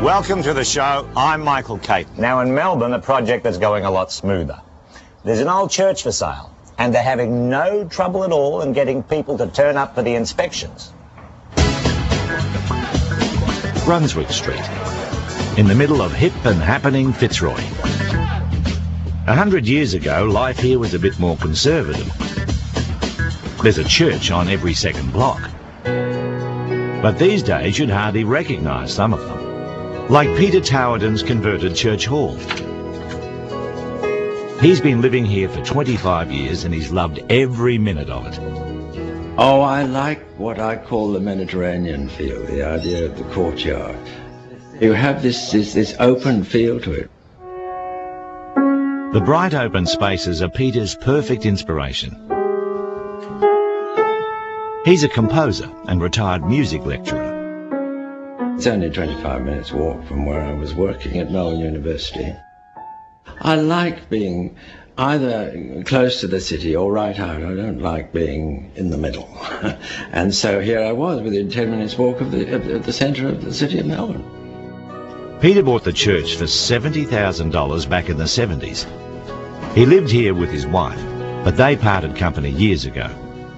Welcome to the show. I'm Michael Caton. Now in Melbourne, a project that's going a lot smoother. There's an old church for sale, and they're having no trouble at all in getting people to turn up for the inspections. Brunswick Street, in the middle of hip and happening Fitzroy. 100 years ago, life here was a bit more conservative. There's a church on every second block. But these days you'd hardly recognise some of them. Like Peter Towerden's converted church hall. He's been living here for 25 years and he's loved every minute of it. Oh, I like what I call the Mediterranean feel, the idea of the courtyard. You have this open feel to it. The bright open spaces are Peter's perfect inspiration. He's a composer and retired music lecturer. It's only 25 minutes walk from where I was working at Melbourne University. I like being either close to the city or right out. I don't like being in the middle. And so here I was within 10 minutes walk of the centre of the city of Melbourne. Peter bought the church for $70,000 back in the 70s. He lived here with his wife, but they parted company years ago.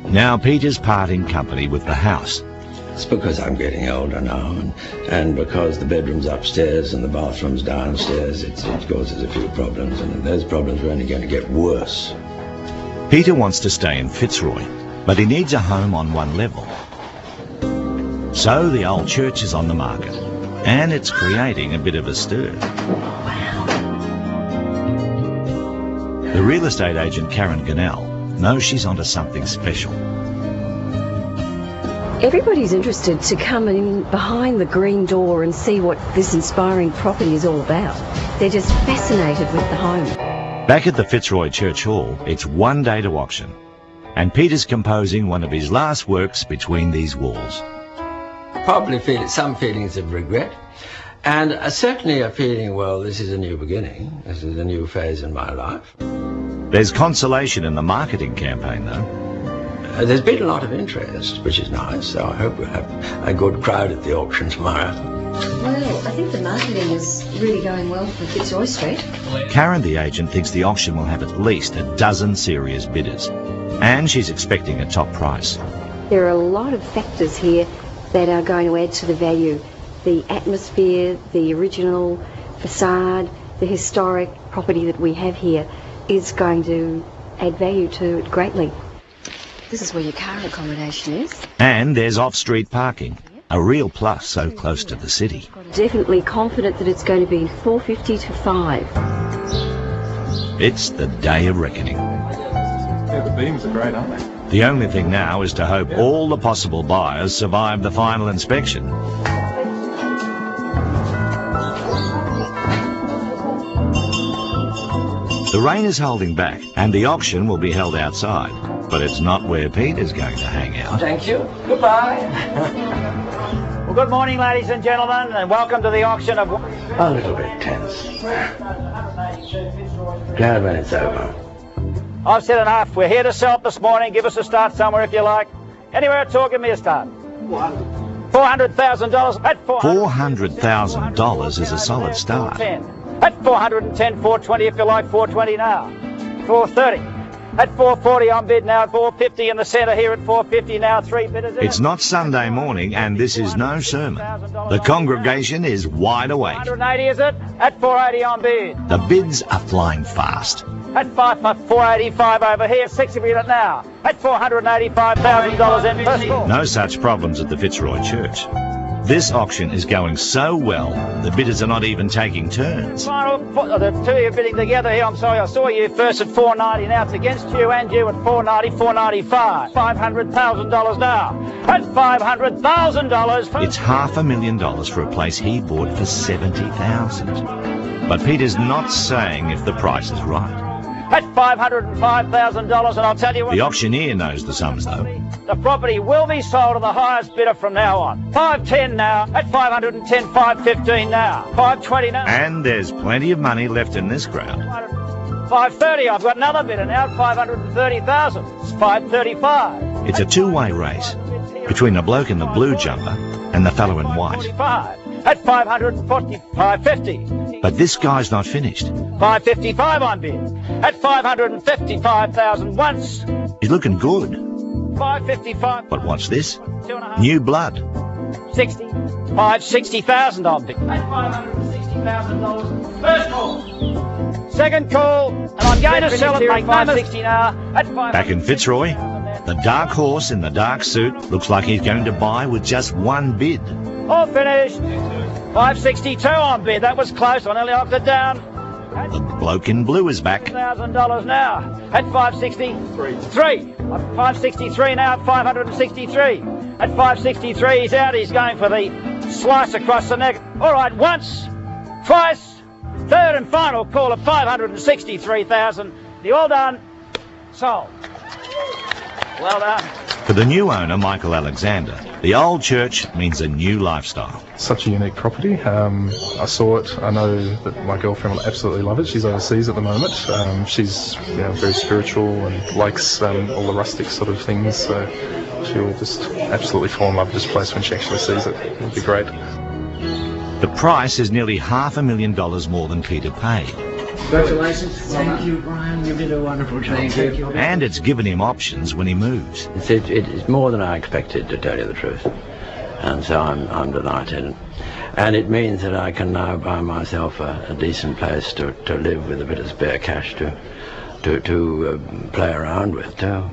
Now Peter's parting company with the house. It's because I'm getting older now, and because the bedroom's upstairs and the bathroom's downstairs, it causes a few problems, and those problems are only going to get worse. Peter wants to stay in Fitzroy, but he needs a home on one level. So the old church is on the market, and it's creating a bit of a stir. The real estate agent Karen Gannell knows she's onto something special. Everybody's interested to come in behind the green door and see what this inspiring property is all about. They're just fascinated with the home. Back at the Fitzroy Church Hall, it's one day to auction, and Peter's composing one of his last works between these walls. Probably feel some feelings of regret, and certainly a feeling, well, this is a new beginning. This is a new phase in my life. There's consolation in the marketing campaign, though. There's been a lot of interest, which is nice, so I hope we'll have a good crowd at the auction tomorrow. Well, I think the marketing is really going well for Fitzroy Street. Karen, the agent, thinks the auction will have at least a dozen serious bidders, and she's expecting a top price. There are a lot of factors here that are going to add to the value. The atmosphere, the original facade, the historic property that we have here is going to add value to it greatly. This is where your car accommodation is. And there's off-street parking, a real plus so close to the city. Definitely confident that it's going to be 4:50 to 5. It's the day of reckoning. Yeah, the beams are great, aren't they? The only thing now is to hope all the possible buyers survive the final inspection. The rain is holding back, and the auction will be held outside. But it's not where Peter's going to hang out. Thank you. Goodbye. Well, good morning, ladies and gentlemen, and welcome to the auction of... A little bit tense. Glad when it's over. I've said enough. We're here to sell it this morning. Give us a start somewhere if you like. Anywhere at all, give me a start. $400,000 at $400,000 is a solid start. At 410, 420 if you like, 420 now. 430. At 440 on bid now, 450 in the centre here at 450 now, 3 bidders in. It's not Sunday morning and this is no sermon. The congregation is wide awake. 180 is it? At 480 on bid. The bids are flying fast. At 485 over here, 60 bid now. At $485,000 in first call. No such problems at the Fitzroy Church. This auction is going so well, the bidders are not even taking turns. The two of you bidding together here, I'm sorry, I saw you first at 490, now it's against you and you at 490, 495. $500,000 now. At $500,000. It's $500,000 for a place he bought for $70,000. But Peter's not saying if the price is right. At $505,000, and I'll tell you what... The auctioneer knows the sums, though. The property will be sold to the highest bidder from now on. 510 now. At 510, 515 now. 520 now. And there's plenty of money left in this crowd. 530, I've got another bidder now at 530,000. It's 535. It's a two-way race between the bloke in the blue jumper and the fellow in white. 45. at 550. But this guy's not finished. 555 on bid at 555,000 once. He's looking good. 555. But what's this? 2.5. New blood. 60. 560,000 on bid at $560,000. First call. Second call, and I'm going to sell it at 560 now at 5. Back in Fitzroy, the dark horse in the dark suit looks like he's going to buy with just one bid. All finished. 562 on bid. That was close. I nearly knocked it down. The bloke in blue is back. $1,000 now at 563. 563 now at 563. At 563 he's out. He's going for the slice across the neck. All right, once, twice, third and final call of 563,000. The all done, sold. Well done. For the new owner, Michael Alexander, the old church means a new lifestyle. Such a unique property. I saw it. I know that my girlfriend will absolutely love it. She's overseas at the moment. She's very spiritual and likes all the rustic sort of things. So she will just absolutely fall in love with this place when she actually sees it. It'll be great. The price is nearly $500,000 more than Peter paid. Congratulations. Thank you, Brian. You did a wonderful job. Thank you. And it's given him options when he moves. It's more than I expected, to tell you the truth. And so I'm delighted. And it means that I can now buy myself a decent place to live with a bit of spare cash to play around with too.